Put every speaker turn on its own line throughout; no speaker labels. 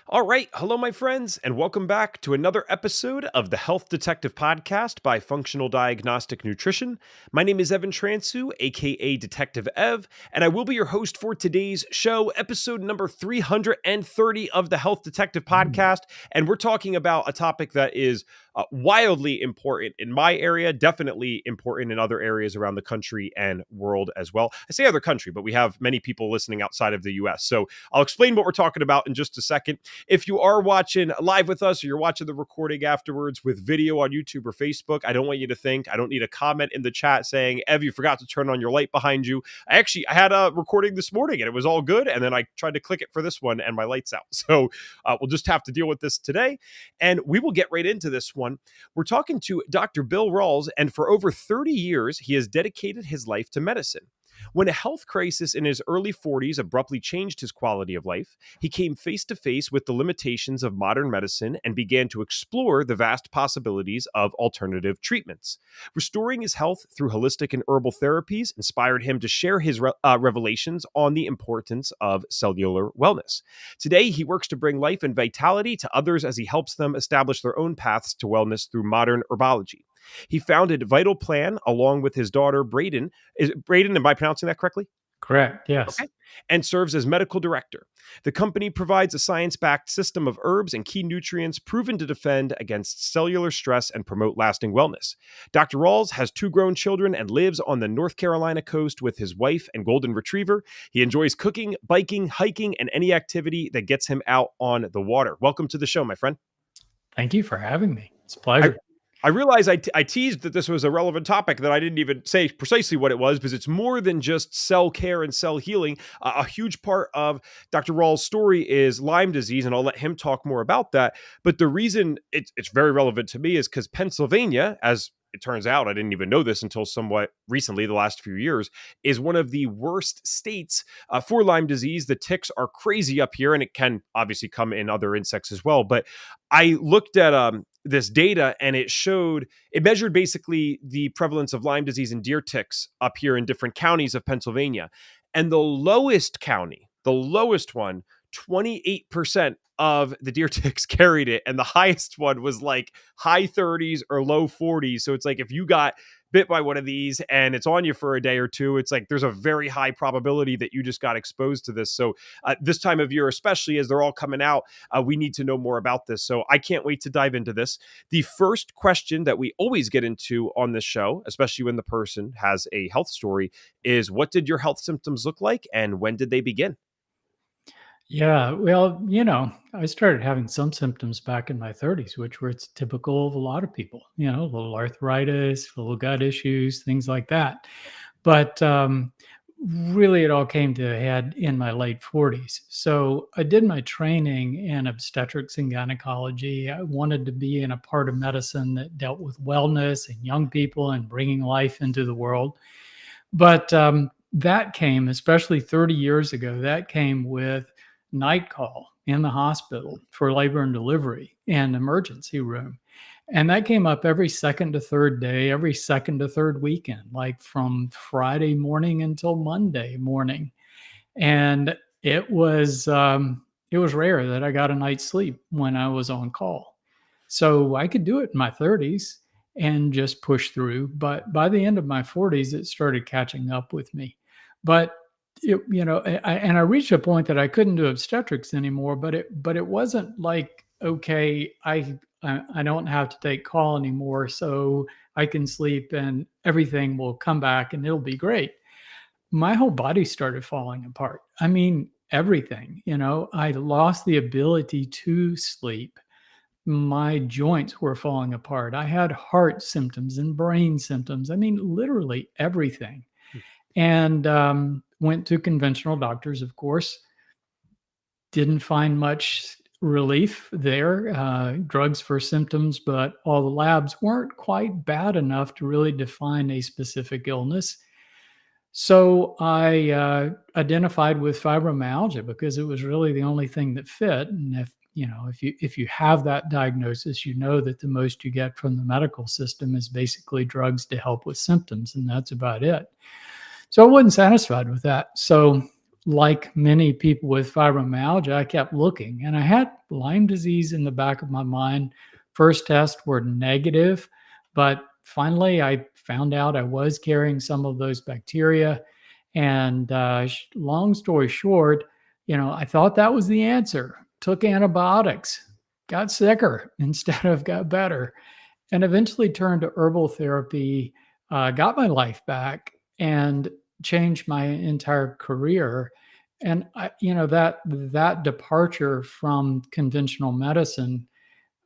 All right. Hello, my friends, and welcome back to another episode of the Health Detective Podcast by Functional Diagnostic Nutrition. My name is Evan Transu, aka Detective Ev, and I will be your host for today's show, episode number 330 of the Health Detective
Mm.
Podcast. And we're talking about a topic that is wildly important in my area, definitely important in other areas around the country and world as well. I say other country, but we have many people listening outside of the US. So I'll explain what we're talking about in just a second. If you are watching live with us or you're watching the recording afterwards with video on YouTube or Facebook, I don't want you to think I don't need a comment in the chat saying, Ev, you forgot to turn on your light behind you. I had a recording this morning and it was all good. And then I tried to click it for this one and my light's out. So we'll just have to deal with this today. And we will get right into this one. We're talking to Dr. Bill Rawls, and for over 30 years, he has dedicated his life to medicine. When a health crisis in his early 40s abruptly changed his quality of life, he came face to face with the limitations of modern medicine and began to explore the vast possibilities of alternative treatments. Restoring his health through holistic and herbal therapies inspired him to share his revelations on the importance of cellular wellness. Today, he works to bring life and vitality to others as he helps them establish their own paths to wellness through modern herbology. He founded Vital Plan along with his daughter, Braden. Is it Braden? Am I pronouncing that correctly?
Correct. Yes.
Okay. And serves as medical director. The company provides a science backed system of herbs and key nutrients proven to defend against cellular stress and promote lasting wellness. Dr. Rawls has two grown children and lives on the North Carolina coast with his wife and golden retriever. He enjoys cooking, biking, hiking, and any activity that gets him out on the water. Welcome to the show, my friend.
Thank you for having me. It's a
I,
pleasure.
I realize I teased that this was a relevant topic that I didn't even say precisely what it was because it's more than just cell care and cell healing. A huge part of Dr. Rawls' story is Lyme disease, and I'll let him talk more about that. But the reason it's very relevant to me is because Pennsylvania, as it turns out, I didn't even know this until somewhat recently, the last few years, is one of the worst states for Lyme disease. The ticks are crazy up here, and it can obviously come in other insects as well. But I looked at this data and it measured basically the prevalence of Lyme disease in deer ticks up here in different counties of Pennsylvania. And the lowest county, the lowest one, 28% of the deer ticks carried it. And the highest one was like high 30s or low 40s. So it's like if you got bit by one of these and it's on you for a day or two, it's like there's a very high probability that you just got exposed to this. So this time of year, especially as they're all coming out, we need to know more about this. So I can't wait to dive into this. The first question that we always get into on this show, especially when the person has a health story, is what did your health symptoms look like and when did they begin?
Yeah. Well, I started having some symptoms back in my 30s, which were it's typical of a lot of people, a little arthritis, little gut issues, things like that. But really, it all came to a head in my late 40s. So I did my training in obstetrics and gynecology. I wanted to be in a part of medicine that dealt with wellness and young people and bringing life into the world. But that came, especially 30 years ago, that came with night call in the hospital for labor and delivery and emergency room. And that came up every second to third day, every second to third weekend, like from Friday morning until Monday morning. And it was rare that I got a night's sleep when I was on call. So I could do it in my 30s and just push through. But by the end of my 40s, it started catching up with me. But I reached a point that I couldn't do obstetrics anymore. But it wasn't like, okay, I don't have to take call anymore, so I can sleep and everything will come back and it'll be great. My whole body started falling apart. I mean, everything. I lost the ability to sleep. My joints were falling apart. I had heart symptoms and brain symptoms. I mean, literally everything. And went to conventional doctors, of course. Didn't find much relief there. Drugs for symptoms, but all the labs weren't quite bad enough to really define a specific illness. So I identified with fibromyalgia because it was really the only thing that fit. And if you have that diagnosis, you know that the most you get from the medical system is basically drugs to help with symptoms, and that's about it. So I wasn't satisfied with that. So like many people with fibromyalgia, I kept looking, and I had Lyme disease in the back of my mind. First tests were negative, but finally I found out I was carrying some of those bacteria. And long story short, I thought that was the answer. Took antibiotics, got sicker instead of got better, and eventually turned to herbal therapy, got my life back, and changed my entire career. And that departure from conventional medicine,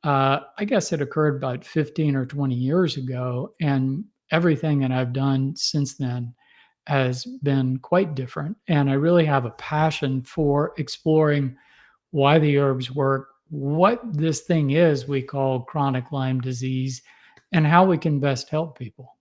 I guess it occurred about 15 or 20 years ago, and everything that I've done since then has been quite different. And I really have a passion for exploring why the herbs work, what this thing is we call chronic Lyme disease, and how we can best help people.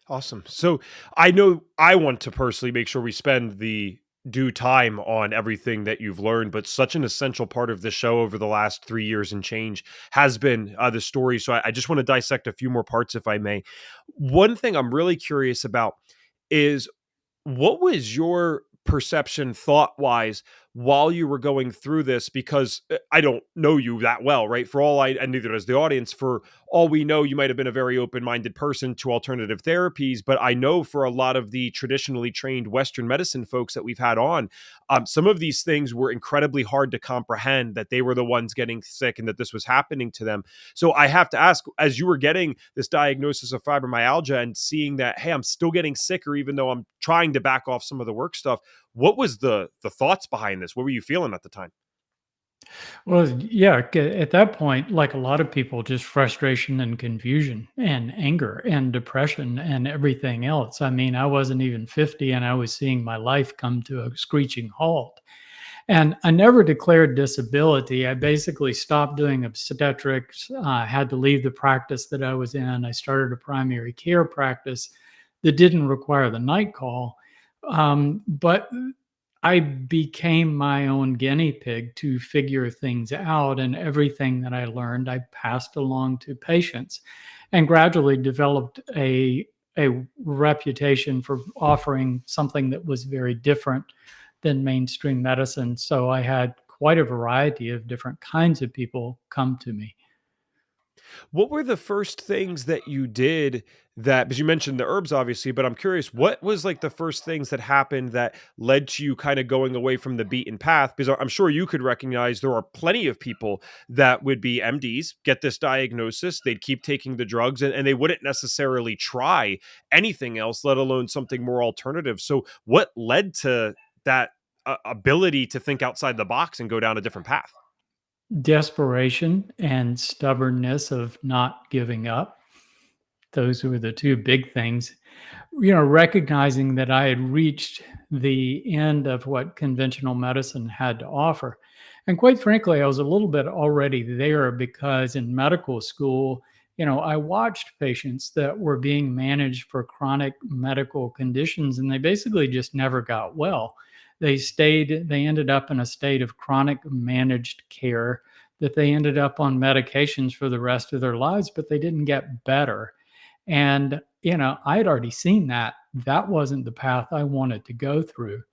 Awesome. So I know I want to personally make sure we spend the due time on everything that you've learned, but such an essential part of the show over the last 3 years and change has been the story. So I just want to dissect a few more parts, if I may. One thing I'm really curious about is what was your perception thought wise while you were going through this? Because I don't know you that well, right? For all and neither does the audience, for all we know, you might have been a very open minded person to alternative therapies. But I know for a lot of the traditionally trained Western medicine folks that we've had on, some of these things were incredibly hard to comprehend, that they were the ones getting sick and that this was happening to them. So I have to ask, as you were getting this diagnosis of fibromyalgia and seeing that, hey, I'm still getting sicker, even though I'm trying to back off some of the work stuff, what was the thoughts behind this? What were you feeling at the time?
Well, yeah, at that point, like a lot of people, just frustration and confusion and anger and depression and everything else. I mean, I wasn't even 50 and I was seeing my life come to a screeching halt. And I never declared disability. I basically stopped doing obstetrics. I had to leave the practice that I was in. I started a primary care practice that didn't require the night call. But I became my own guinea pig to figure things out. And everything that I learned, I passed along to patients and gradually developed a reputation for offering something that was very different than mainstream medicine. So I had quite a variety of different kinds of people come to me.
What were the first things that you did that, because you mentioned the herbs obviously, but I'm curious, what was like the first things that happened that led to you kind of going away from the beaten path? Because I'm sure you could recognize there are plenty of people that would be MDs, get this diagnosis, they'd keep taking the drugs, and they wouldn't necessarily try anything else, let alone something more alternative. So what led to that ability to think outside the box and go down a different path?
Desperation and stubbornness of not giving up. Those were the two big things. Recognizing that I had reached the end of what conventional medicine had to offer. And quite frankly, I was a little bit already there because in medical school, I watched patients that were being managed for chronic medical conditions and they basically just never got well. They ended up in a state of chronic managed care that they ended up on medications for the rest of their lives, but they didn't get better. And, I had already seen that. That wasn't the path I wanted to go through.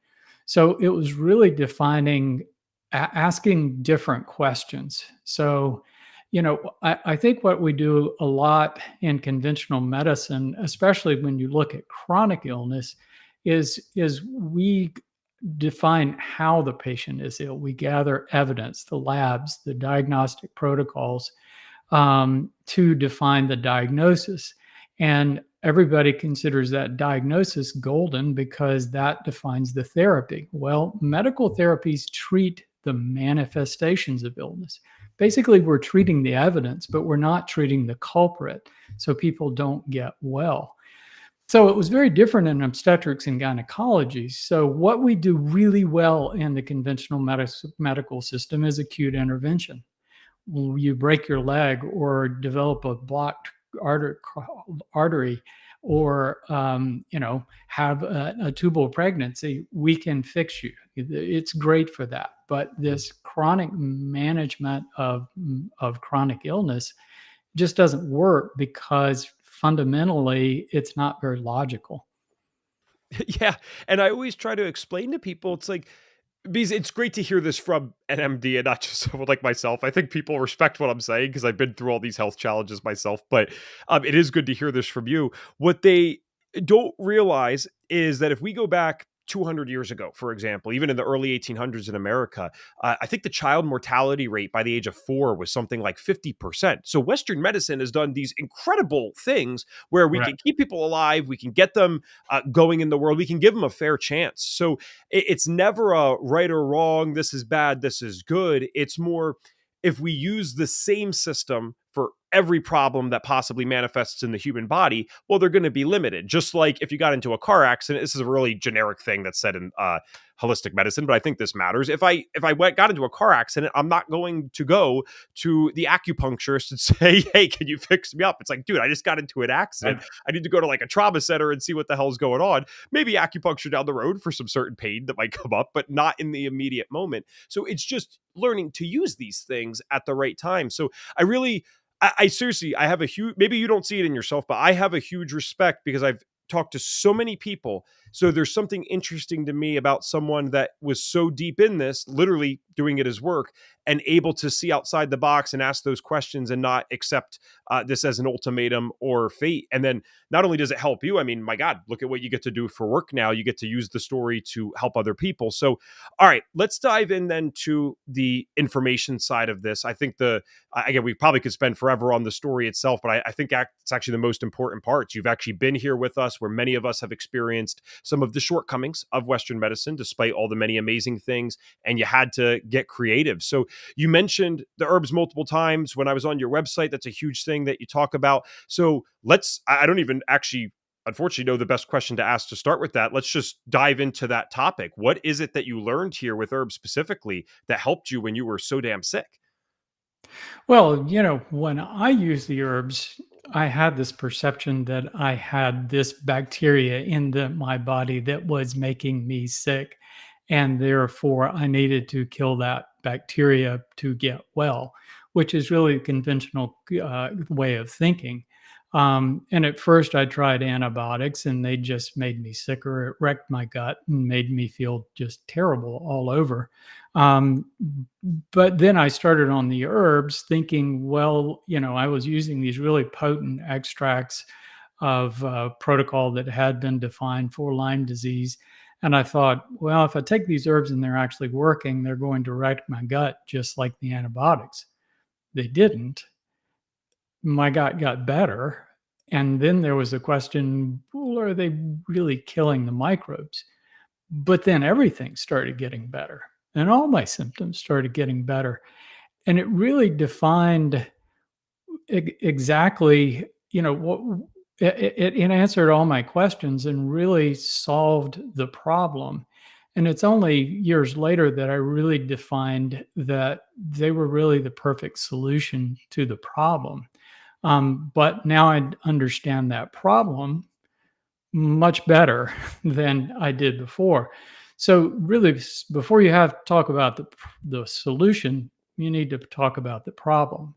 So it was really defining, asking different questions. So, I think what we do a lot in conventional medicine, especially when you look at chronic illness, is we define how the patient is ill. We gather evidence, the labs, the diagnostic protocols, to define the diagnosis. And everybody considers that diagnosis golden because that defines the therapy. Well, medical therapies treat the manifestations of illness. Basically, we're treating the evidence, but we're not treating the culprit. So people don't get well. So it was very different in obstetrics and gynecology. So what we do really well in the conventional medical system is acute intervention. You break your leg or develop a blocked artery or have a tubal pregnancy, we can fix you. It's great for that. But this chronic management of chronic illness just doesn't work because fundamentally it's not very logical.
Yeah, and I always try to explain to people, it's like, because it's great to hear this from an MD and not just someone like myself. I think people respect what I'm saying because I've been through all these health challenges myself, but it is good to hear this from you. What they don't realize is that if we go back 200 years ago, for example, even in the early 1800s in America, I think the child mortality rate by the age of 4 was something like 50%. So Western medicine has done these incredible things where we can
Correct.
keep people alive, we can get them going in the world, we can give them a fair chance. So it's never a right or wrong, this is bad, this is good. It's more, if we use the same system for every problem that possibly manifests in the human body, well, they're going to be limited. Just like if you got into a car accident, this is a really generic thing that's said in holistic medicine, but I think this matters. If I got into a car accident, I'm not going to go to the acupuncturist and say, "Hey, can you fix me up?" It's like, dude, I just got into an accident.
Right.
I need to go to like a trauma center and see what the hell's going on. Maybe acupuncture down the road for some certain pain that might come up, but not in the immediate moment. So it's just learning to use these things at the right time. So I really, I seriously, I have a huge, maybe you don't see it in yourself, but I have a huge respect because I've talked to so many people. So there's something interesting to me about someone that was so deep in this, literally doing it as work, and able to see outside the box and ask those questions and not accept this as an ultimatum or fate. And then not only does it help you, I mean, my God, look at what you get to do for work now. You get to use the story to help other people. So, all right, let's dive in then to the information side of this. I think again, we probably could spend forever on the story itself, but I think it's actually the most important parts. You've actually been here with us where many of us have experienced some of the shortcomings of Western medicine, despite all the many amazing things, and you had to get creative. So you mentioned the herbs multiple times when I was on your website. That's a huge thing that you talk about. So I don't even actually, unfortunately, know the best question to ask to start with that. Let's just dive into that topic. What is it that you learned here with herbs specifically that helped you when you were so damn sick?
Well, when I use the herbs, I had this perception that I had this bacteria in my body that was making me sick. And therefore, I needed to kill that bacteria to get well, which is really a conventional way of thinking. And at first, I tried antibiotics and they just made me sicker. It wrecked my gut and made me feel just terrible all over. Um, but then I started on the herbs thinking, well, I was using these really potent extracts of protocol that had been defined for Lyme disease. And I thought, well, if I take these herbs and they're actually working, they're going to wreck my gut just like the antibiotics. They didn't. My gut got better. And then there was the question, well, are they really killing the microbes? But then everything started getting better and all my symptoms started getting better. And it really defined exactly, what it answered all my questions and really solved the problem. And it's only years later that I really defined that they were really the perfect solution to the problem. But now I understand that problem much better than I did before. So really, before you have to talk about the solution, you need to talk about the problem.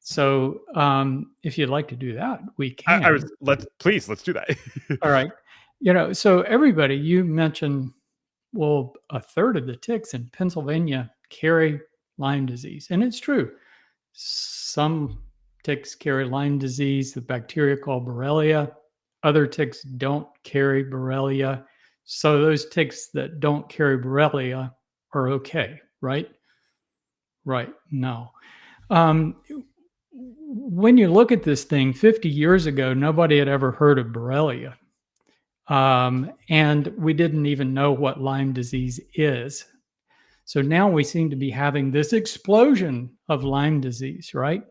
So if you'd like to do that, we
I was
can.
let's do that.
All right. So everybody, you mentioned, well, a third of the ticks in Pennsylvania carry Lyme disease, and it's true. Some ticks carry Lyme disease, the bacteria called Borrelia. Other ticks don't carry Borrelia. So those ticks that don't carry Borrelia are okay, right? Right. No. Um, when you look at this thing, 50 years ago, nobody had ever heard of Borrelia. And we didn't even know what Lyme disease is. So now we seem to be having this explosion of Lyme disease, right?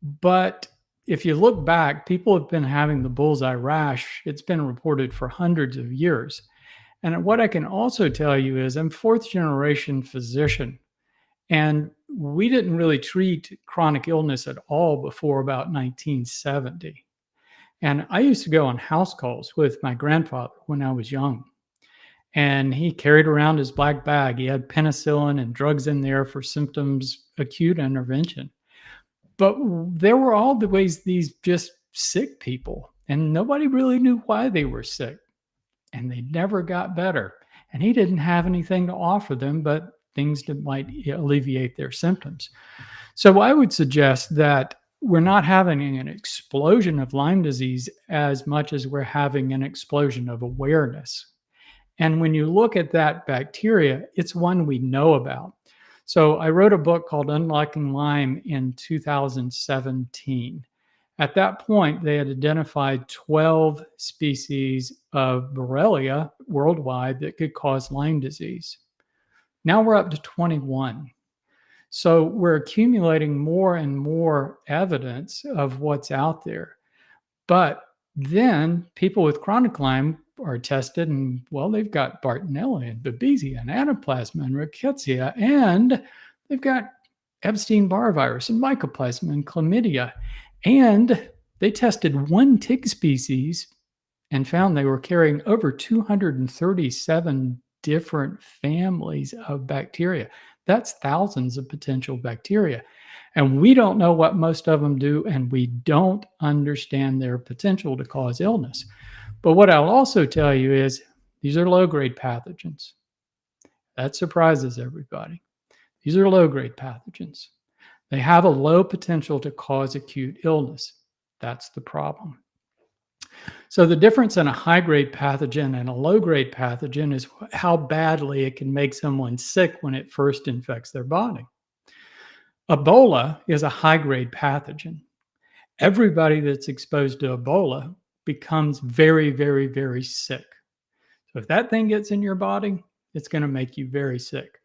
But if you look back, people have been having the bullseye rash. It's been reported for hundreds of years. And what I can also tell you is I'm fourth generation physician, and we didn't really treat chronic illness at all before about 1970. And I used to go on house calls with my grandfather when I was young. And he carried around his black bag. He had penicillin and drugs in there for symptoms, acute intervention. But there were all the ways these just sick people, and nobody really knew why they were sick. and they never got better. And he didn't have anything to offer them but things that might alleviate their symptoms. So I would suggest that we're not having an explosion of Lyme disease as much as we're having an explosion of awareness. And when you look at that bacteria, it's one we know about. So I wrote a book called Unlocking Lyme in 2017. At that point, they had identified 12 species of Borrelia worldwide that could cause Lyme disease. Now we're up to 21. So we're accumulating more and more evidence of what's out there. But then people with chronic Lyme are tested, and well, they've got Bartonella and Babesia and Anaplasma and Rickettsia, and they've got Epstein-Barr virus and Mycoplasma and Chlamydia. And they tested one tick species and found they were carrying over 237 different families of bacteria. That's thousands of potential bacteria. And we don't know what most of them do, and we don't understand their potential to cause illness. But what I'll also tell you is these are low-grade pathogens. That surprises everybody. These are low-grade pathogens. They have a low potential to cause acute illness. That's the problem. So the difference in a high-grade pathogen and a low-grade pathogen is how badly it can make someone sick when it first infects their body. Ebola is a high-grade pathogen. Everybody that's exposed to Ebola becomes very, very, very sick. So if that thing gets in your body, it's going to make you very sick.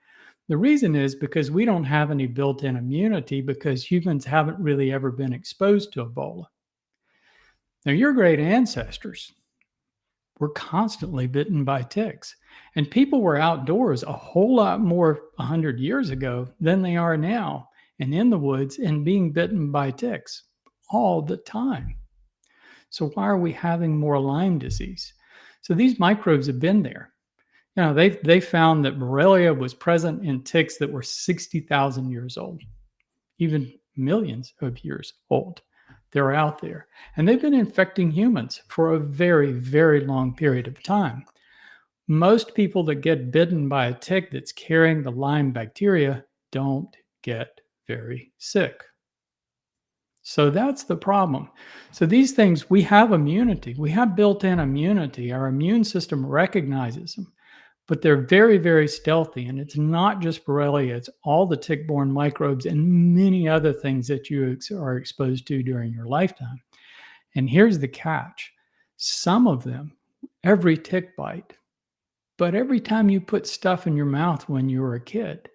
The reason is because we don't have any built-in immunity because humans haven't really ever been exposed to Ebola. Now, your great ancestors were constantly bitten by ticks, and people were outdoors a whole lot more 100 years ago than they are now, and in the woods and being bitten by ticks all the time. So why are we having more Lyme disease? So these microbes have been there. You know, they found that Borrelia was present in ticks that were 60,000 years old, even millions of years old. They're out there. And they've been infecting humans for a very, very long period of time. Most people that get bitten by a tick that's carrying the Lyme bacteria don't get very sick. So that's the problem. So these things, we have immunity. We have built-in immunity. Our immune system recognizes them, but they're very, very stealthy. And it's not just Borrelia. It's all the tick-borne microbes and many other things that you are exposed to during your lifetime. And here's the catch. Some of them, every tick bite, but every time you put stuff in your mouth when you were a kid,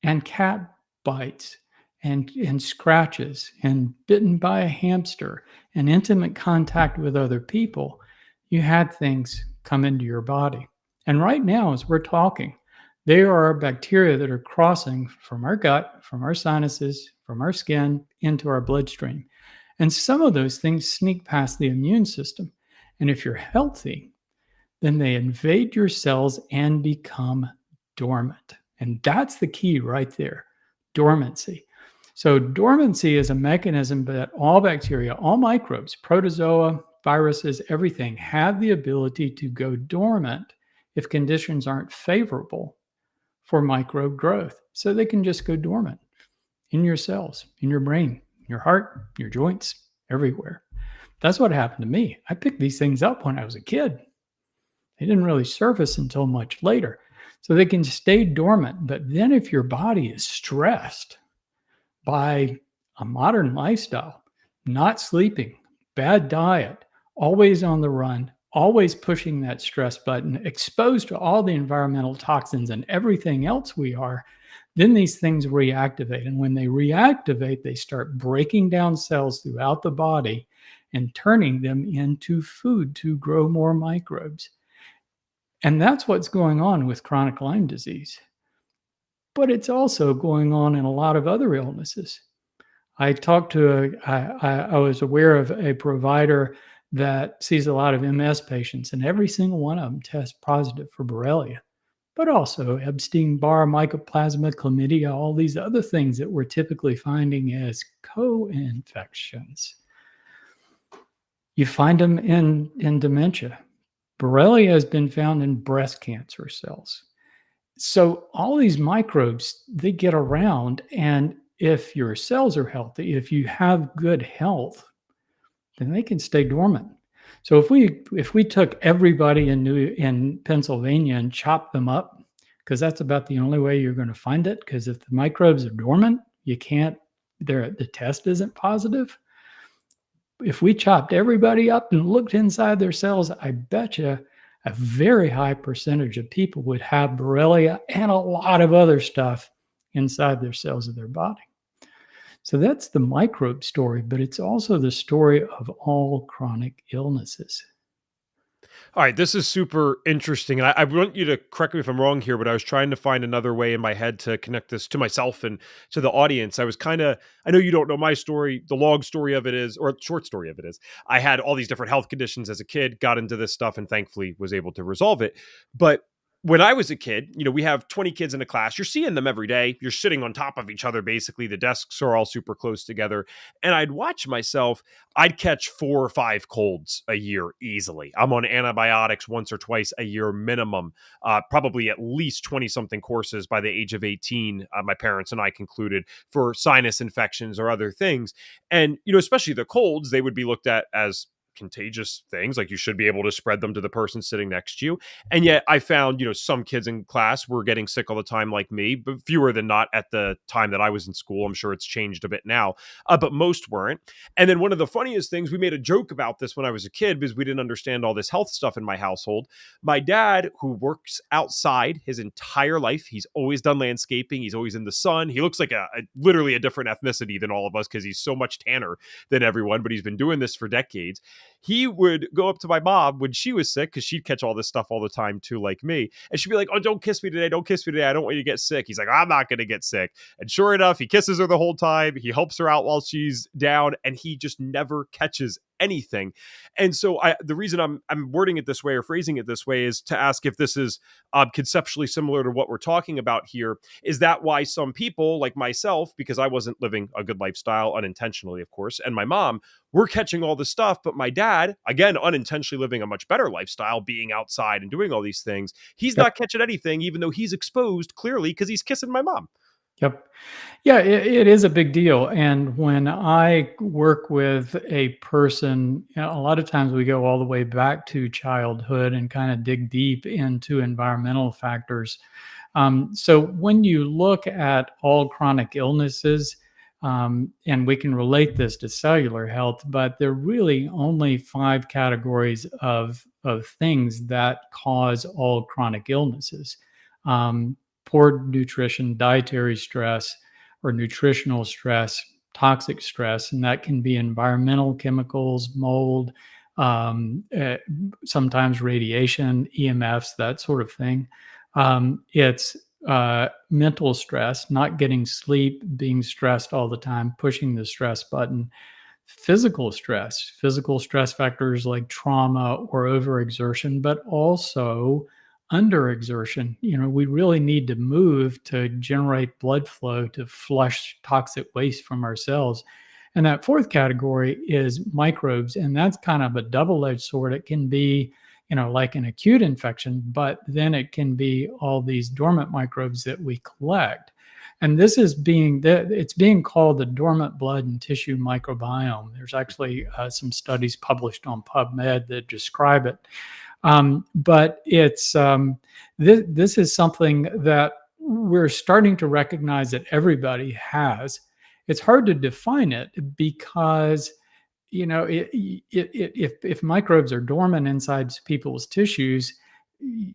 and cat bites, and scratches, and bitten by a hamster, and intimate contact with other people, you had things come into your body. And right now, as we're talking, there are bacteria that are crossing from our gut, from our sinuses, from our skin into our bloodstream. And some of those things sneak past the immune system. And if you're healthy, then they invade your cells and become dormant. And that's the key right there, dormancy. So dormancy is a mechanism that all bacteria, all microbes, protozoa, viruses, everything have the ability to go dormant if conditions aren't favorable for microbe growth. So they can just go dormant in your cells, in your brain, your heart, your joints, everywhere. That's what happened to me. I picked these things up when I was a kid. They didn't really surface until much later. So they can stay dormant. But then if your body is stressed by a modern lifestyle, not sleeping, bad diet, always on the run, always pushing that stress button, exposed to all the environmental toxins and everything else we are, then these things reactivate. And when they reactivate, they start breaking down cells throughout the body and turning them into food to grow more microbes. And that's what's going on with chronic Lyme disease. But it's also going on in a lot of other illnesses. I was aware of a provider that sees a lot of MS patients, and every single one of them tests positive for Borrelia, but also Epstein-Barr, Mycoplasma, Chlamydia, all these other things that we're typically finding as co-infections. You find them in dementia. Borrelia has been found in breast cancer cells. So all these microbes, they get around, and if your cells are healthy, if you have good health, then they can stay dormant. So if we took everybody in Pennsylvania and chopped them up, because that's about the only way you're going to find it. Because if the microbes are dormant, you can't. The test isn't positive. If we chopped everybody up and looked inside their cells, I bet you a very high percentage of people would have Borrelia and a lot of other stuff inside their cells of their body. So that's the microbe story, but it's also the story of all chronic illnesses.
All right, this is super interesting. And I want you to correct me if I'm wrong here, but I was trying to find another way in my head to connect this to myself and to the audience. I know you don't know my story. The long story of it is, or short story of it is, I had all these different health conditions as a kid, got into this stuff, and thankfully was able to resolve it. But when I was a kid, we have 20 kids in a class. You're seeing them every day. You're sitting on top of each other, basically. The desks are all super close together. And I'd watch myself. I'd catch 4 or 5 colds a year easily. I'm on antibiotics once or twice a year minimum, probably at least 20 something courses by the age of 18. My parents and I concluded for sinus infections or other things. And, especially the colds, they would be looked at as contagious things, like you should be able to spread them to the person sitting next to you. And yet I found, some kids in class were getting sick all the time like me, but fewer than not at the time that I was in school. I'm sure it's changed a bit now, but most weren't. And then one of the funniest things, we made a joke about this when I was a kid because we didn't understand all this health stuff in my household. My dad, who works outside his entire life, he's always done landscaping. He's always in the sun. He looks like literally a different ethnicity than all of us because he's so much tanner than everyone, but he's been doing this for decades. He would go up to my mom when she was sick, because she'd catch all this stuff all the time too, like me. And she'd be like, "Oh, don't kiss me today. Don't kiss me today. I don't want you to get sick." He's like, "I'm not going to get sick." And sure enough, he kisses her the whole time. He helps her out while she's down, and he just never catches anything. And so the reason I'm wording it this way or phrasing it this way is to ask if this is conceptually similar to what we're talking about here. Is that why some people like myself, because I wasn't living a good lifestyle unintentionally, of course, and my mom, we're catching all this stuff, but my dad, again, unintentionally living a much better lifestyle, being outside and doing all these things, he's
Yep.
not catching anything, even though he's exposed clearly because he's kissing my mom.
Yep. Yeah, it is a big deal. And when I work with a person, a lot of times we go all the way back to childhood and kind of dig deep into environmental factors. So when you look at all chronic illnesses, and we can relate this to cellular health, but there are really only 5 categories of things that cause all chronic illnesses. Um, Poor nutrition, dietary stress, or nutritional stress, toxic stress, and that can be environmental chemicals, mold, sometimes radiation, EMFs, that sort of thing. It's mental stress, not getting sleep, being stressed all the time, pushing the stress button. Physical stress factors like trauma or overexertion, but also underexertion. We really need to move to generate blood flow to flush toxic waste from our cells. And that fourth category is microbes. And that's kind of a double-edged sword. It can be, like an acute infection, but then it can be all these dormant microbes that we collect. And this is it's being called the dormant blood and tissue microbiome. There's actually some studies published on PubMed that describe it. But this is something that we're starting to recognize that everybody has. It's hard to define it because if microbes are dormant inside people's tissues,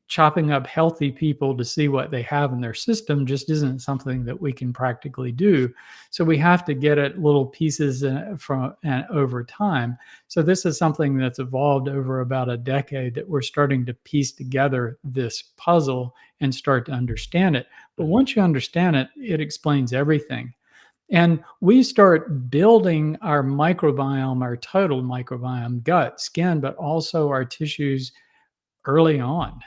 chopping up healthy people to see what they have in their system just isn't something that we can practically do. So we have to get at little pieces from and over time. So this is something that's evolved over about a decade that we're starting to piece together this puzzle and start to understand it. But once you understand it, it explains everything. And we start building our microbiome, our total microbiome, gut, skin, but also our tissues early on.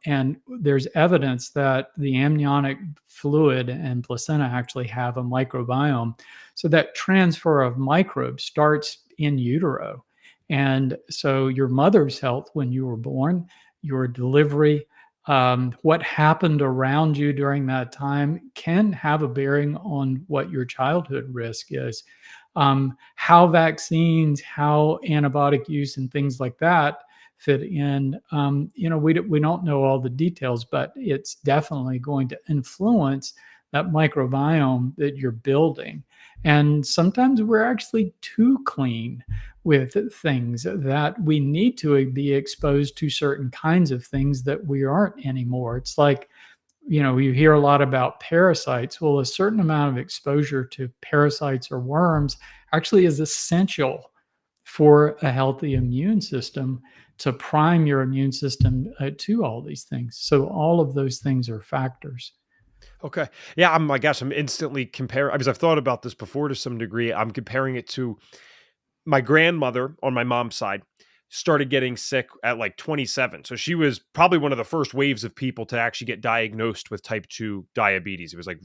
And there's evidence that the amniotic fluid and placenta actually have a microbiome. So that transfer of microbes starts in utero. And so your mother's health when you were born, your delivery, what happened around you during that time can have a bearing on what your childhood risk is. How vaccines, how antibiotic use, and things like that fit in. We don't know all the details, but it's definitely going to influence that microbiome that you're building. And sometimes we're actually too clean with things that we need to be exposed to certain kinds of things that we aren't anymore. It's like, you hear a lot about parasites. Well, a certain amount of exposure to parasites or worms actually is essential for a healthy immune system to prime your immune system to all these things. So all of those things are factors.
Okay. Yeah, I guess I'm instantly comparing because I've thought about this before to some degree. I'm comparing it to my grandmother on my mom's side started getting sick at like 27. So she was probably one of the first waves of people to actually get diagnosed with type 2 diabetes. It was like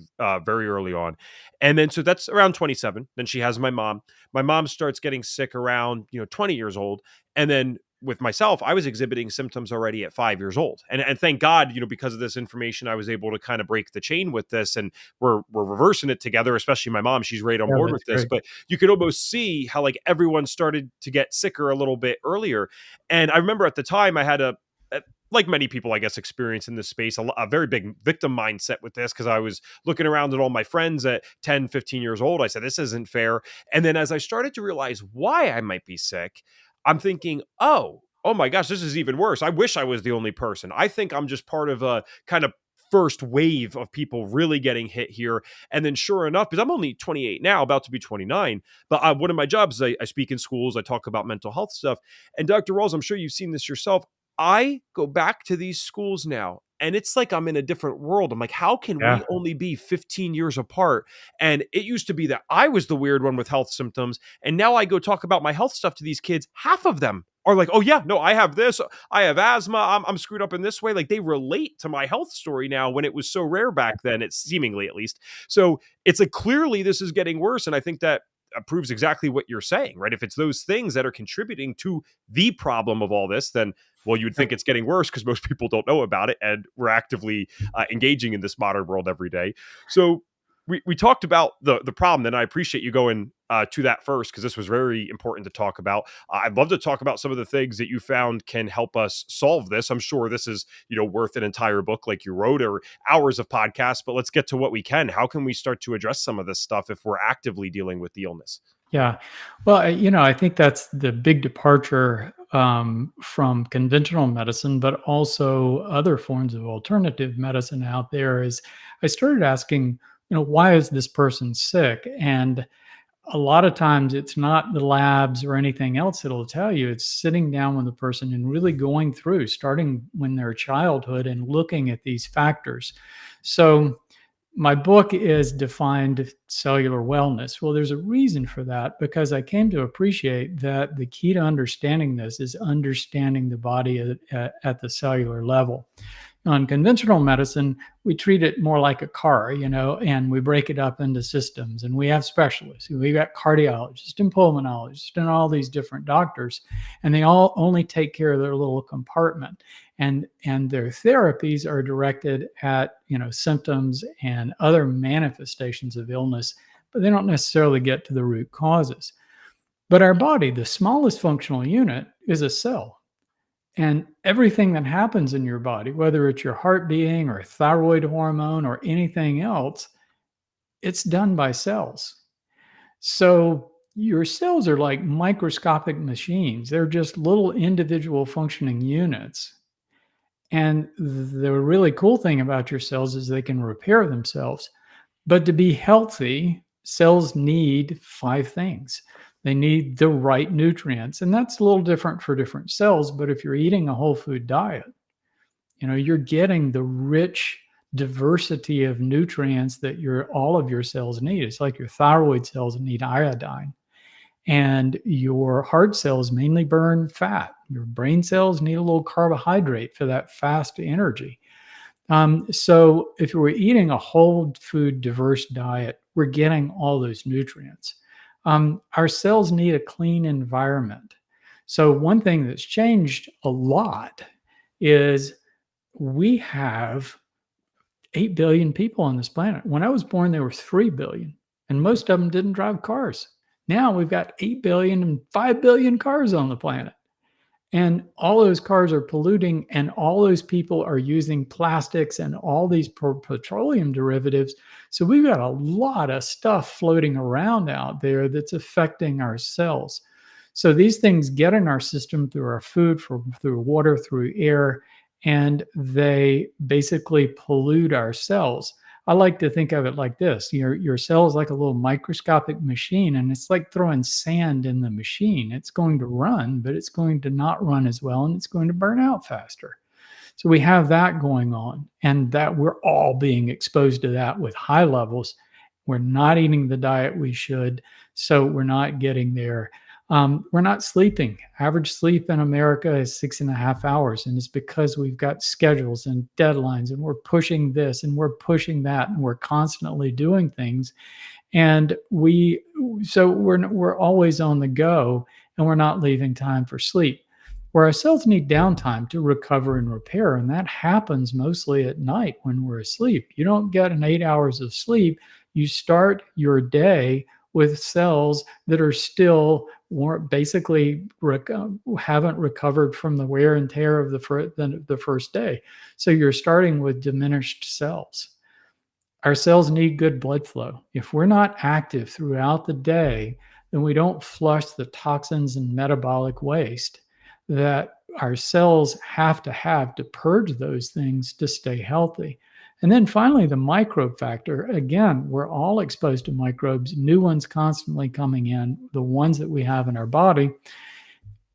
very early on. And then so that's around 27. Then she has my mom. My mom starts getting sick around, 20 years old. And then with myself, I was exhibiting symptoms already at 5 years old. And thank God, because of this information, I was able to kind of break the chain with this and we're reversing it together, especially my mom. She's right on
Yeah,
board
that's
with this.
great.
But you could almost see how like everyone started to get sicker a little bit earlier. And I remember at the time I had like many people, I guess, experience in this space, a very big victim mindset with this because I was looking around at all my friends at 10, 15 years old. I said, this isn't fair. And then as I started to realize why I might be sick, I'm thinking, oh my gosh, this is even worse. I wish I was the only person. I think I'm just part of a kind of first wave of people really getting hit here. And then sure enough, because I'm only 28 now, about to be 29, but one of my jobs, I speak in schools, I talk about mental health stuff. And Dr. Rawls, I'm sure you've seen this yourself. I go back to these schools now and it's like I'm in a different world. I'm like, how can we
Yeah.
only be 15 years apart? And it used to be that I was the weird one with health symptoms. And now I go talk about my health stuff to these kids. Half of them are like, oh, yeah, no, I have this. I have asthma. I'm screwed up in this way. Like they relate to my health story now when it was so rare back then, it's seemingly at least. So it's like clearly this is getting worse. And I think that proves exactly what you're saying, right? If it's those things that are contributing to the problem of all this, then well, you would think it's getting worse because most people don't know about it, and we're actively engaging in this modern world every day. So we talked about the problem, and I appreciate you going to that first because this was very important to talk about. I'd love to talk about some of the things that you found can help us solve this. I'm sure this is worth an entire book like you wrote or hours of podcasts, but let's get to what we can. How can we start to address some of this stuff if we're actively dealing with the illness?
Yeah. Well, I think that's the big departure from conventional medicine, but also other forms of alternative medicine out there is I started asking, why is this person sick? And a lot of times it's not the labs or anything else that'll tell you. It's sitting down with the person and really going through, starting when they're childhood and looking at these factors. So my book is defined cellular wellness. Well, there's a reason for that because I came to appreciate that the key to understanding this is understanding the body at the cellular level. On conventional medicine, we treat it more like a car, and we break it up into systems. And we have specialists. We've got cardiologists and pulmonologists and all these different doctors, and they all only take care of their little compartment. And their therapies are directed at symptoms and other manifestations of illness, but they don't necessarily get to the root causes. But our body, the smallest functional unit, is a cell. And everything that happens in your body, whether it's your heart beating or thyroid hormone or anything else, it's done by cells. So your cells are like microscopic machines. They're just little individual functioning units. And the really cool thing about your cells is they can repair themselves. But to be healthy, cells need 5 things. They need the right nutrients, and that's a little different for different cells. But if you're eating a whole food diet, you're getting the rich diversity of nutrients that all of your cells need. It's like your thyroid cells need iodine, and your heart cells mainly burn fat. Your brain cells need a little carbohydrate for that fast energy. So if we're eating a whole food diverse diet, we're getting all those nutrients. Our cells need a clean environment. So one thing that's changed a lot is we have 8 billion people on this planet. When I was born, there were 3 billion, and most of them didn't drive cars. Now we've got 8 billion and 5 billion cars on the planet. And all those cars are polluting, and all those people are using plastics and all these petroleum derivatives. So we've got a lot of stuff floating around out there that's affecting our cells. So these things get in our system through our food, through water, through air, and they basically pollute our cells. I like to think of it like this. Your cell is like a little microscopic machine, and it's like throwing sand in the machine. It's going to run, but it's going to not run as well, and it's going to burn out faster. So we have that going on, and that we're all being exposed to that with high levels. We're not eating the diet we should, so we're not getting there. We're not sleeping. Average sleep in America is 6.5 hours, and it's because we've got schedules and deadlines, and we're pushing this and we're pushing that, and we're constantly doing things, and we're always on the go, and we're not leaving time for sleep. Where our cells need downtime to recover and repair, and that happens mostly at night when we're asleep. You don't get an 8 hours of sleep. You start your day with cells that are still basically haven't recovered from the wear and tear of the first day. So you're starting with diminished cells. Our cells need good blood flow. If we're not active throughout the day, then we don't flush the toxins and metabolic waste that our cells have to purge those things to stay healthy. And then finally, the microbe factor. Again, we're all exposed to microbes, new ones constantly coming in, the ones that we have in our body.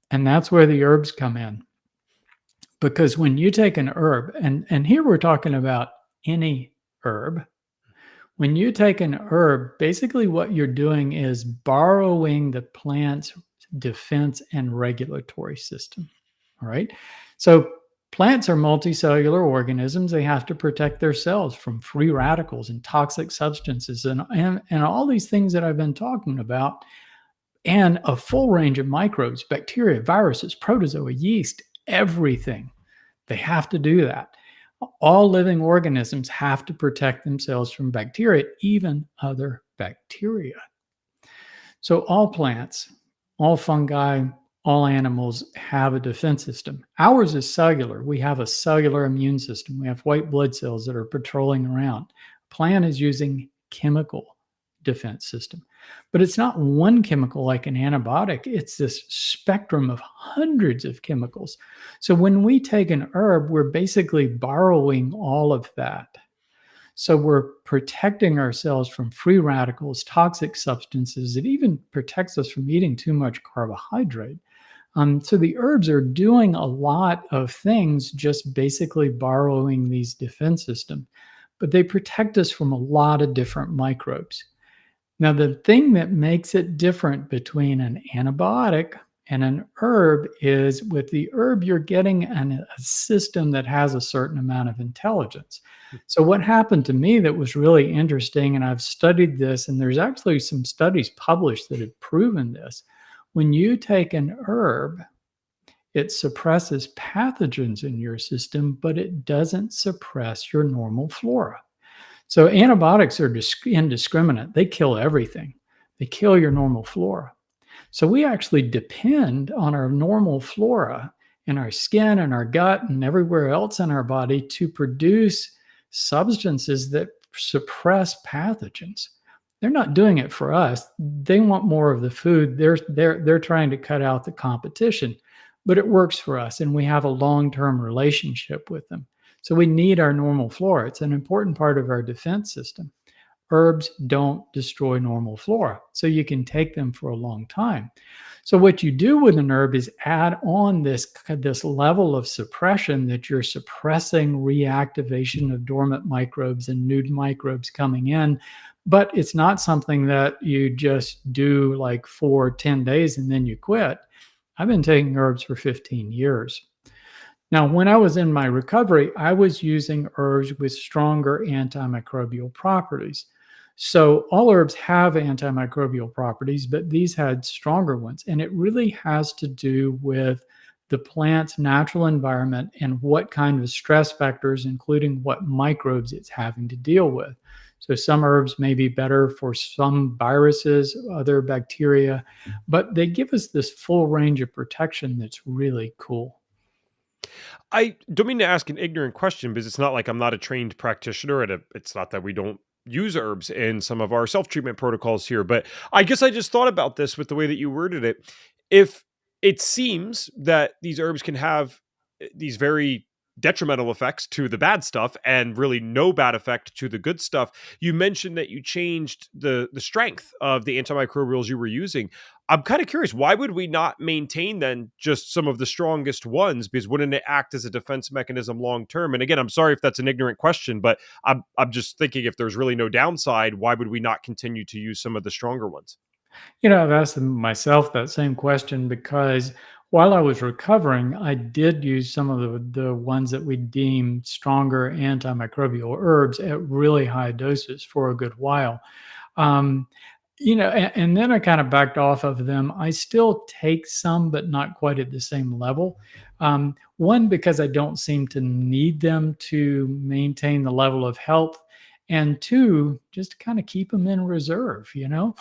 And that's where the herbs come in. Because when you take an herb, and here we're talking about any herb, when you take an herb, basically what you're doing is borrowing the plant's defense and regulatory system. All right. So plants are multicellular organisms. They have to protect their cells from free radicals and toxic substances and all these things that I've been talking about, and a full range of microbes, bacteria, viruses, protozoa, yeast, everything. They have to do that. All living organisms have to protect themselves from bacteria, even other bacteria. So all plants, all fungi, all animals have a defense system. Ours is cellular. We have a cellular immune system. We have white blood cells that are patrolling around. Plant is using chemical defense system. But it's not one chemical like an antibiotic. It's this spectrum of hundreds of chemicals. So when we take an herb, we're basically borrowing all of that. So we're protecting ourselves from free radicals, toxic substances. It even protects us from eating too much carbohydrate. So the herbs are doing a lot of things, just basically borrowing these defense systems, but they protect us from a lot of different microbes. Now, the thing that makes it different between an antibiotic and an herb is with the herb, you're getting a system that has a certain amount of intelligence. So what happened to me that was really interesting, and I've studied this, and there's actually some studies published that have proven this. When you take an herb, it suppresses pathogens in your system, but it doesn't suppress your normal flora. So antibiotics are indiscriminate. They kill everything. They kill your normal flora. So we actually depend on our normal flora in our skin and our gut and everywhere else in our body to produce substances that suppress pathogens. They're not doing it for us. They want more of the food. They're trying to cut out the competition, but it works for us, and we have a long-term relationship with them. So we need our normal flora. It's an important part of our defense system. Herbs don't destroy normal flora, so you can take them for a long time. So what you do with an herb is add on this level of suppression, that you're suppressing reactivation of dormant microbes and new microbes coming in. But it's not something that you just do like for 10 days and then you quit. I've been taking herbs for 15 years. Now, when I was in my recovery, I was using herbs with stronger antimicrobial properties. So all herbs have antimicrobial properties, but these had stronger ones. And it really has to do with the plant's natural environment and what kind of stress factors, including what microbes it's having to deal with. So some herbs may be better for some viruses, other bacteria, but they give us this full range of protection that's really cool.
I don't mean to ask an ignorant question because it's not like I'm not a trained practitioner and it's not that we don't use herbs in some of our self-treatment protocols here, but I guess I just thought about this with the way that you worded it. If it seems that these herbs can have these very detrimental effects to the bad stuff and really no bad effect to the good stuff. You mentioned that you changed the strength of the antimicrobials you were using. I'm kind of curious, why would we not maintain then just some of the strongest ones? Because wouldn't it act as a defense mechanism long term? And again, I'm sorry if that's an ignorant question, but I'm just thinking if there's really no downside, why would we not continue to use some of the stronger ones?
I've asked myself that same question because while I was recovering, I did use some of the ones that we deem stronger antimicrobial herbs at really high doses for a good while. Um, and then I kind of backed off of them. I still take some, but not quite at the same level. One, because I don't seem to need them to maintain the level of health. And two, just to kind of keep them in reserve,
Mhm.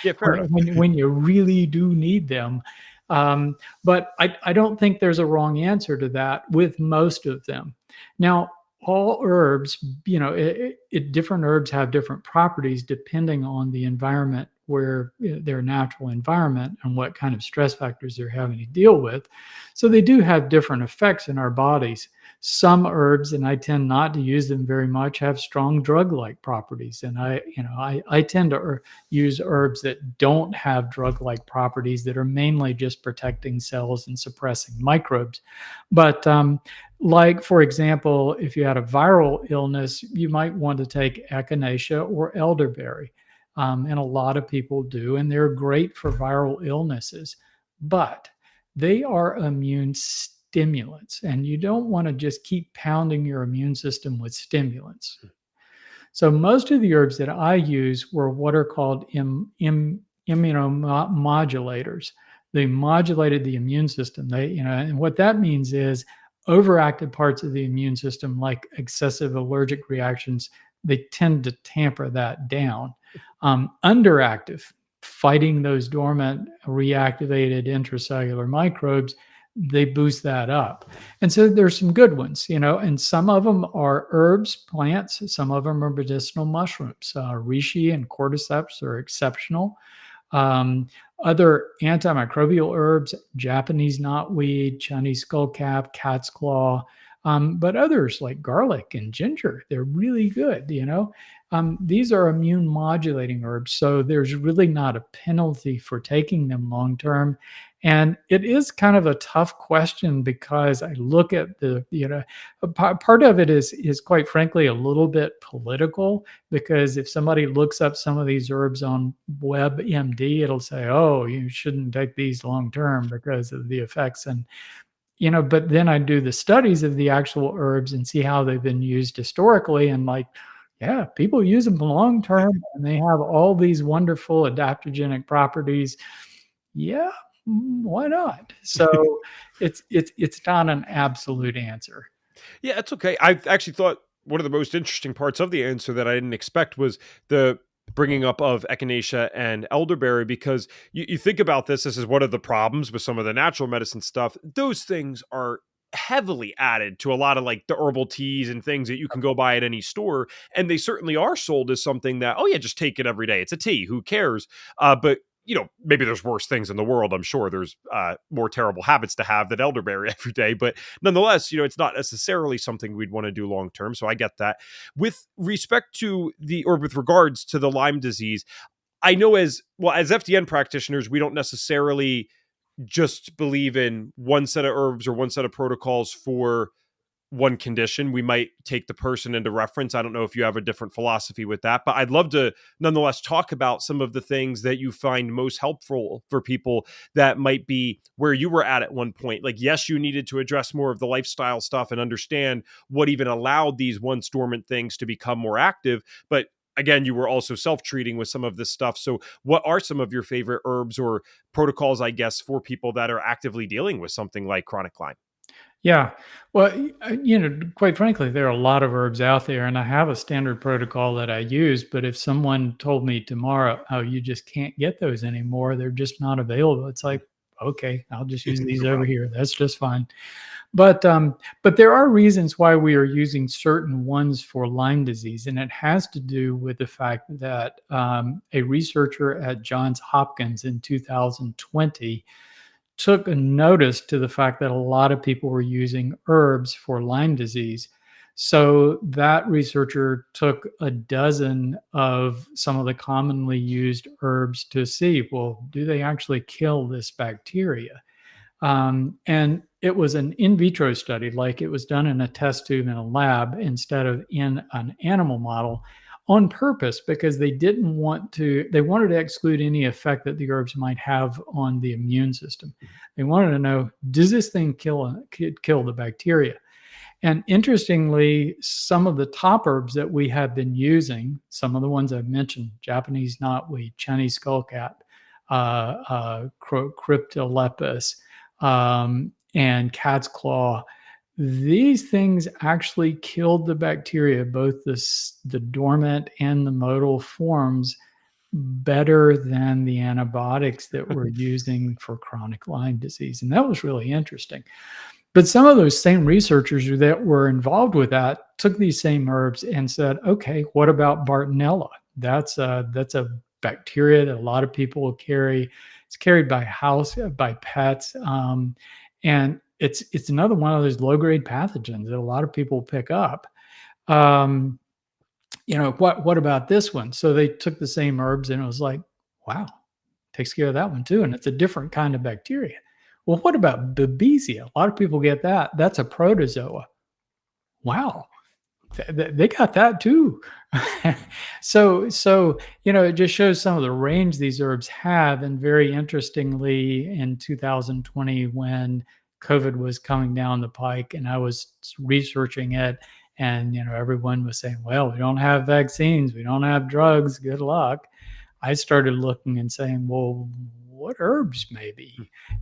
Yeah, fair enough.
when you really do need them. But I don't think there's a wrong answer to that with most of them. Now, all herbs, different herbs have different properties depending on the environment where their natural environment and what kind of stress factors they're having to deal with. So they do have different effects in our bodies. Some herbs, and I tend not to use them very much, have strong drug-like properties, and I tend to use herbs that don't have drug-like properties that are mainly just protecting cells and suppressing microbes. But like, for example, if you had a viral illness, you might want to take echinacea or elderberry. And a lot of people do, and they're great for viral illnesses. But they are immune stimulants, and you don't want to just keep pounding your immune system with stimulants. So most of the herbs that I use were what are called immunomodulators. They modulated the immune system. And what that means is overactive parts of the immune system, like excessive allergic reactions, they tend to tamper that down. Underactive, fighting those dormant, reactivated intracellular microbes, they boost that up. And so there's some good ones, and some of them are herbs, plants, some of them are medicinal mushrooms. Reishi and cordyceps are exceptional. Um, Other antimicrobial herbs, Japanese knotweed, Chinese skullcap, cat's claw, but others like garlic and ginger, they're really good. These are immune modulating herbs, so there's really not a penalty for taking them long term. And it is kind of a tough question because I look at part of it is quite frankly a little bit political, because if somebody looks up some of these herbs on WebMD, it'll say, "Oh, you shouldn't take these long term because of the effects." And but then I do the studies of the actual herbs and see how they've been used historically, and like, yeah, people use them long term, and they have all these wonderful adaptogenic properties. Yeah, why not? So it's not an absolute answer.
Yeah, it's okay. I actually thought one of the most interesting parts of the answer that I didn't expect was the bringing up of echinacea and elderberry, because you think about this is one of the problems with some of the natural medicine stuff. Those things are heavily added to a lot of like the herbal teas and things that you can go buy at any store, and they certainly are sold as something that, oh yeah, just take it every day, it's a tea, who cares? But maybe there's worse things in the world. I'm sure there's more terrible habits to have than elderberry every day, but nonetheless, it's not necessarily something we'd want to do long term. So I get that. With respect to with regards to the Lyme disease, I know as well as FDN practitioners, we don't necessarily just believe in one set of herbs or one set of protocols for one condition. We might take the person into reference. I don't know if you have a different philosophy with that, but I'd love to nonetheless talk about some of the things that you find most helpful for people that might be where you were at one point. Like, yes, you needed to address more of the lifestyle stuff and understand what even allowed these once dormant things to become more active, but again, you were also self-treating with some of this stuff. So what are some of your favorite herbs or protocols, I guess, for people that are actively dealing with something like chronic Lyme?
Yeah. Well, quite frankly, there are a lot of herbs out there, and I have a standard protocol that I use. But if someone told me tomorrow, oh, you just can't get those anymore, they're just not available, it's like, okay, I'll just use these over here. That's just fine. But there are reasons why we are using certain ones for Lyme disease, and it has to do with the fact that a researcher at Johns Hopkins in 2020 took a notice to the fact that a lot of people were using herbs for Lyme disease. So that researcher took a dozen of some of the commonly used herbs to see, well, do they actually kill this bacteria? And it was an in vitro study, like it was done in a test tube in a lab instead of in an animal model on purpose because they wanted to exclude any effect that the herbs might have on the immune system. They wanted to know, does this thing kill the bacteria? And interestingly, some of the top herbs that we have been using, some of the ones I've mentioned, Japanese knotweed, Chinese skullcap, cryptolepis, and cat's claw, these things actually killed the bacteria, both the dormant and the motile forms, better than the antibiotics that we're using for chronic Lyme disease. And that was really interesting. But some of those same researchers that were involved with that took these same herbs and said, okay, what about Bartonella? That's a bacteria that a lot of people will carry. It's carried by pets, and it's another one of those low grade pathogens that a lot of people pick up. Um, what about this one? So they took the same herbs and it was like, wow, takes care of that one too, and it's a different kind of bacteria. Well, what about Babesia? A lot of people get that. That's a protozoa. Wow, they got that too. So it just shows some of the range these herbs have. And very interestingly, in 2020, when COVID was coming down the pike, and I was researching it, and everyone was saying, "Well, we don't have vaccines, we don't have drugs. Good luck." I started looking and saying, well, what herbs maybe?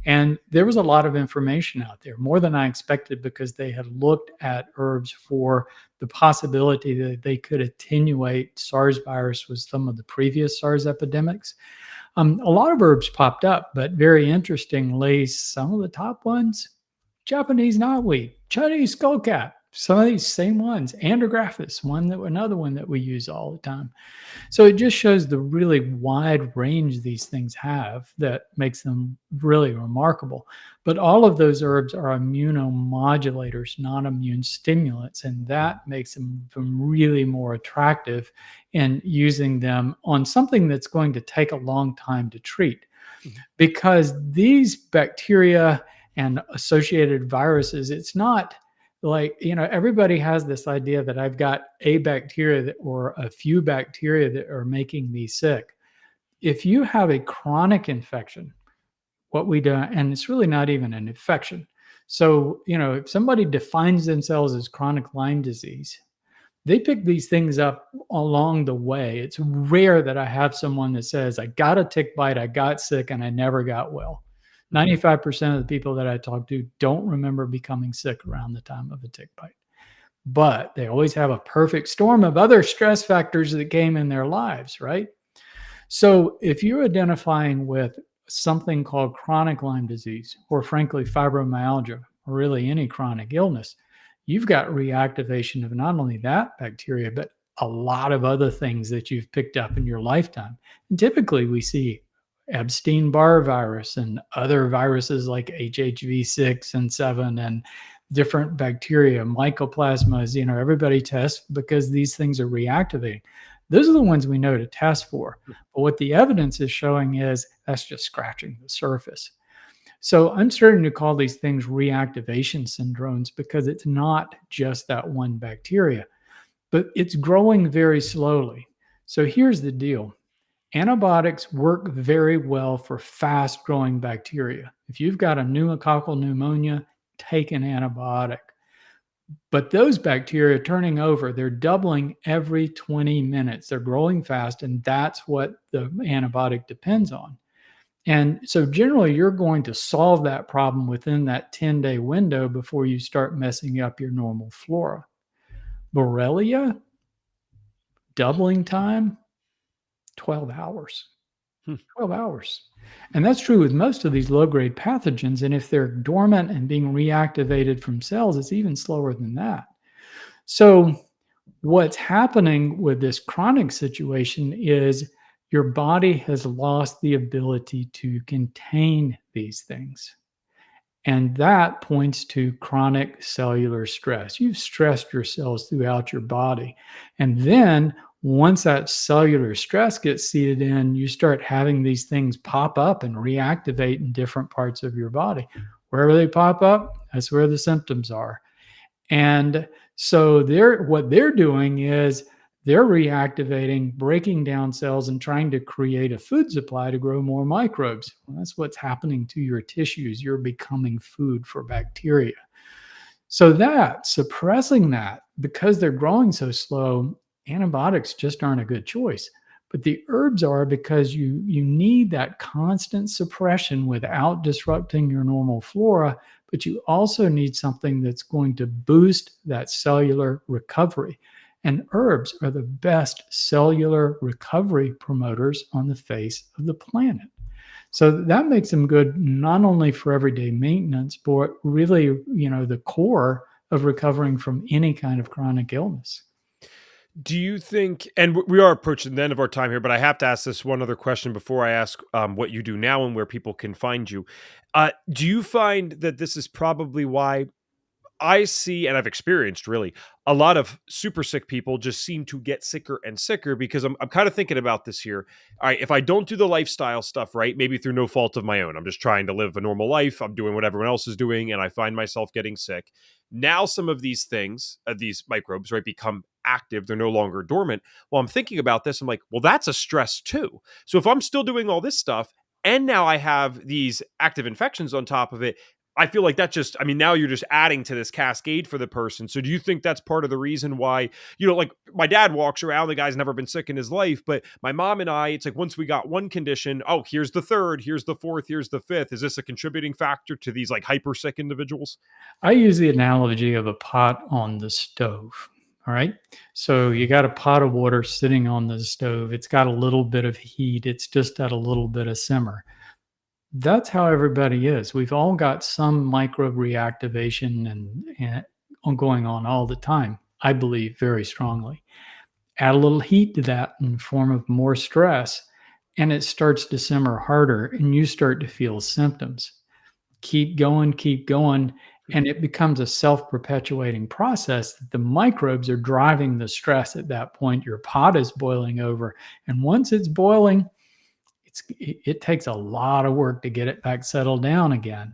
And there was a lot of information out there, more than I expected, because they had looked at herbs for the possibility that they could attenuate SARS virus with some of the previous SARS epidemics. A lot of herbs popped up, but very interestingly, some of the top ones, Japanese knotweed, Chinese skullcap, some of these same ones, andrographis, another one that we use all the time. So it just shows the really wide range these things have that makes them really remarkable. But all of those herbs are immunomodulators, not immune stimulants, and that makes them really more attractive in using them on something that's going to take a long time to treat. Because these bacteria and associated viruses, it's not like, everybody has this idea that I've got a bacteria or a few bacteria that are making me sick. If you have a chronic infection, what we do, and it's really not even an infection. So, if somebody defines themselves as chronic Lyme disease, they pick these things up along the way. It's rare that I have someone that says, I got a tick bite, I got sick, and I never got well. 95% of the people that I talk to don't remember becoming sick around the time of a tick bite. But they always have a perfect storm of other stress factors that came in their lives, right? So if you're identifying with something called chronic Lyme disease, or frankly, fibromyalgia, or really any chronic illness, you've got reactivation of not only that bacteria, but a lot of other things that you've picked up in your lifetime. And typically we see Epstein-Barr virus and other viruses like HHV6 and 7 and different bacteria, mycoplasmas, everybody tests because these things are reactivating. Those are the ones we know to test for. But what the evidence is showing is that's just scratching the surface. So I'm starting to call these things reactivation syndromes because it's not just that one bacteria, but it's growing very slowly. So here's the deal. Antibiotics work very well for fast growing bacteria. If you've got a pneumococcal pneumonia, take an antibiotic. But those bacteria turning over, they're doubling every 20 minutes. They're growing fast, and that's what the antibiotic depends on. And so generally, you're going to solve that problem within that 10-day window before you start messing up your normal flora. Borrelia, doubling time, 12 hours.
Hmm.
12 hours. And that's true with most of these low-grade pathogens. And if they're dormant and being reactivated from cells, it's even slower than that. So what's happening with this chronic situation is your body has lost the ability to contain these things. And that points to chronic cellular stress. You've stressed your cells throughout your body. And then once that cellular stress gets seated in, you start having these things pop up and reactivate in different parts of your body. Wherever they pop up, that's where the symptoms are. And so what they're doing is they're reactivating, breaking down cells and trying to create a food supply to grow more microbes. Well, that's what's happening to your tissues. You're becoming food for bacteria. So that suppressing that, because they're growing so slow, antibiotics just aren't a good choice. But the herbs are, because you need that constant suppression without disrupting your normal flora, but you also need something that's going to boost that cellular recovery. And herbs are the best cellular recovery promoters on the face of the planet. So that makes them good not only for everyday maintenance, but really, the core of recovering from any kind of chronic illness.
Do you think, and we are approaching the end of our time here, but I have to ask this one other question before I ask what you do now and where people can find you. Do you find that this is probably why I see, and I've experienced really, a lot of super sick people just seem to get sicker and sicker because I'm kind of thinking about this here. All right, if I don't do the lifestyle stuff right, maybe through no fault of my own, I'm just trying to live a normal life, I'm doing what everyone else is doing, and I find myself getting sick. Now, some of these things, these microbes, right, become active. They're no longer dormant. Well, I'm thinking about this. I'm like, well, that's a stress too. So if I'm still doing all this stuff, and now I have these active infections on top of it, I feel like that just, I mean, now you're just adding to this cascade for the person. So do you think that's part of the reason why, like my dad walks around, the guy's never been sick in his life, but my mom and I, it's like once we got one condition, oh, here's the third, here's the fourth, here's the fifth. Is this a contributing factor to these like hyper sick individuals?
I use the analogy of a pot on the stove. All right. So you got a pot of water sitting on the stove. It's got a little bit of heat. It's just at a little bit of simmer. That's how everybody is. We've all got some microbe reactivation and going on all the time. I believe very strongly. Add a little heat to that in the form of more stress, and it starts to simmer harder, and you start to feel symptoms. Keep going, and it becomes a self-perpetuating process that the microbes are driving the stress at that point. Your pot is boiling over, and once it's boiling, it takes a lot of work to get it back settled down again.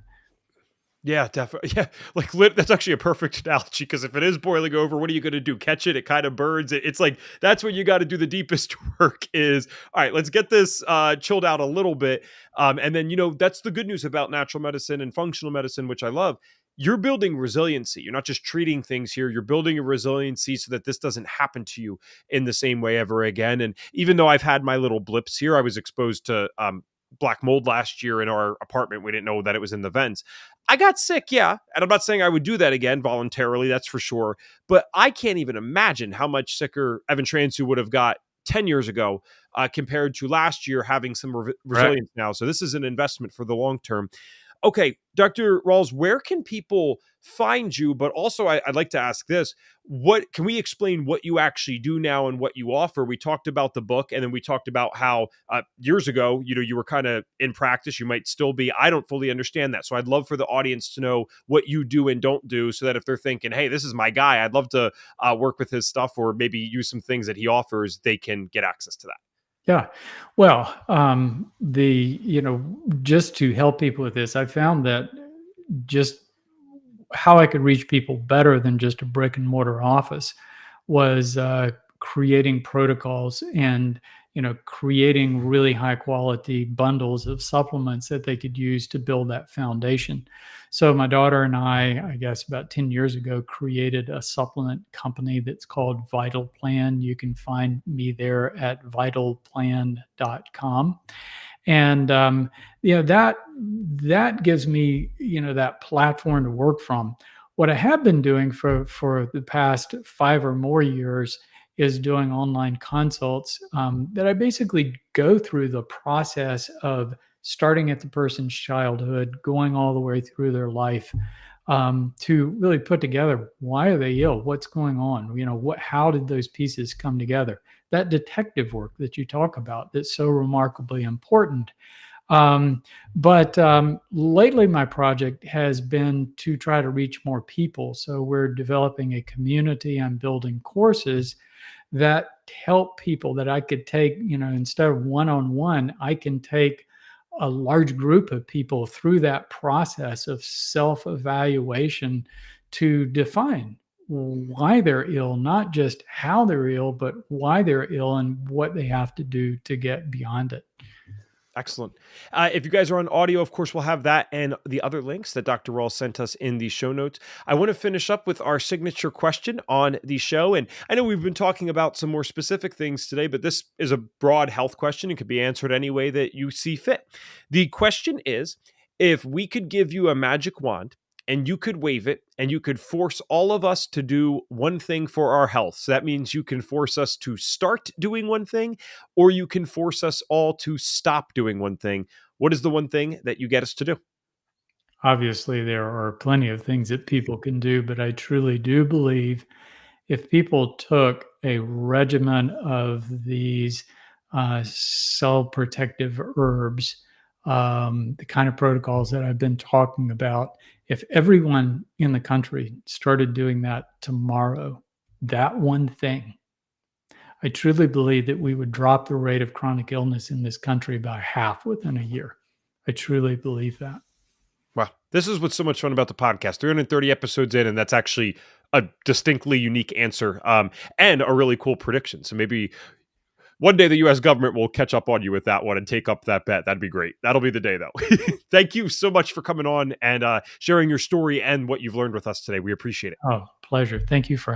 Yeah, definitely. Yeah, like that's actually a perfect analogy because if it is boiling over, what are you going to do? Catch it? It kind of burns. It's like that's when you got to do the deepest work. Is all right. Let's get this chilled out a little bit, and then that's the good news about natural medicine and functional medicine, which I love. You're building resiliency. You're not just treating things here. You're building a resiliency so that this doesn't happen to you in the same way ever again. And even though I've had my little blips here, I was exposed to black mold last year in our apartment. We didn't know that it was in the vents. I got sick, yeah. And I'm not saying I would do that again voluntarily, that's for sure. But I can't even imagine how much sicker Evan Transu would have got 10 years ago compared to last year having some
Right.
resilience now. So this is an investment for the long term. Okay, Dr. Rawls, where can people find you? But also, I'd like to ask this: what can we explain what you actually do now and what you offer? We talked about the book, and then we talked about how years ago, you were kind of in practice. You might still be. I don't fully understand that, so I'd love for the audience to know what you do and don't do, so that if they're thinking, "Hey, this is my guy," I'd love to work with his stuff, or maybe use some things that he offers. They can get access to that.
Yeah. Well, just to help people with this, I found that just how I could reach people better than just a brick and mortar office was creating protocols and creating really high quality bundles of supplements that they could use to build that foundation. So my daughter and I guess about 10 years ago, created a supplement company that's called Vital Plan. You can find me there at vitalplan.com. And that gives me that platform to work from. What I have been doing for the past 5 or more years is doing online consults, that I basically go through the process of starting at the person's childhood, going all the way through their life, to really put together, why are they ill? What's going on? How did those pieces come together? That detective work that you talk about, that's so remarkably important. But lately, my project has been to try to reach more people. So we're developing a community. I'm building courses that help people, that I could take, instead of one-on-one, I can take a large group of people through that process of self-evaluation to define why they're ill, not just how they're ill, but why they're ill and what they have to do to get beyond it.
Excellent. If you guys are on audio, of course, we'll have that and the other links that Dr. Rawls sent us in the show notes. I want to finish up with our signature question on the show. And I know we've been talking about some more specific things today, but this is a broad health question and could be answered any way that you see fit. The question is, if we could give you a magic wand and you could wave it and you could force all of us to do one thing for our health. So that means you can force us to start doing one thing, or you can force us all to stop doing one thing. What is the one thing that you get us to do?
Obviously, there are plenty of things that people can do, but I truly do believe if people took a regimen of these cell protective herbs, the kind of protocols that I've been talking about, if everyone in the country started doing that tomorrow, that one thing, I truly believe that we would drop the rate of chronic illness in this country by half within a year. I truly believe that.
Wow. This is what's so much fun about the podcast. 330 episodes in, and that's actually a distinctly unique answer, and a really cool prediction. So maybe one day the US government will catch up on you with that one and take up that bet. That'd be great. That'll be the day, though. Thank you so much for coming on and sharing your story and what you've learned with us today. We appreciate it.
Oh, pleasure. Thank you for